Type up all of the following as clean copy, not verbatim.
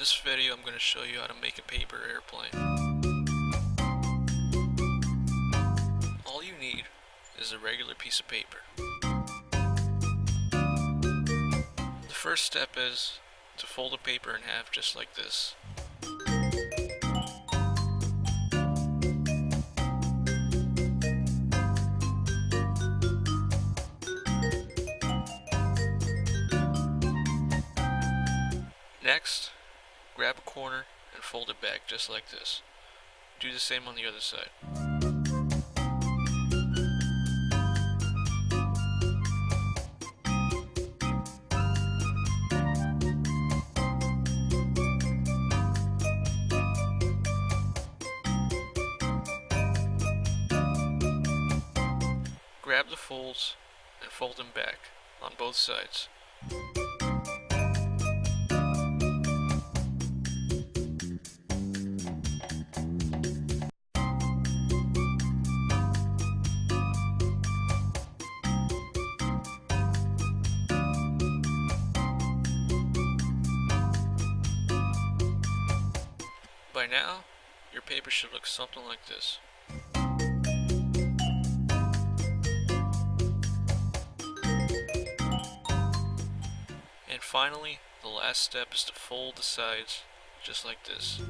this video I'm going to show you how to make a paper airplane. All you need is a regular piece of paper. The first step is to fold the paper in half just like this. Next, grab a corner and fold it back just like this. Do the same on the other side. Grab the folds and fold them back on both sides. By now, your paper should look something like this. And finally, the last step is to fold the sides just like this.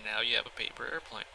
Now you have a paper airplane.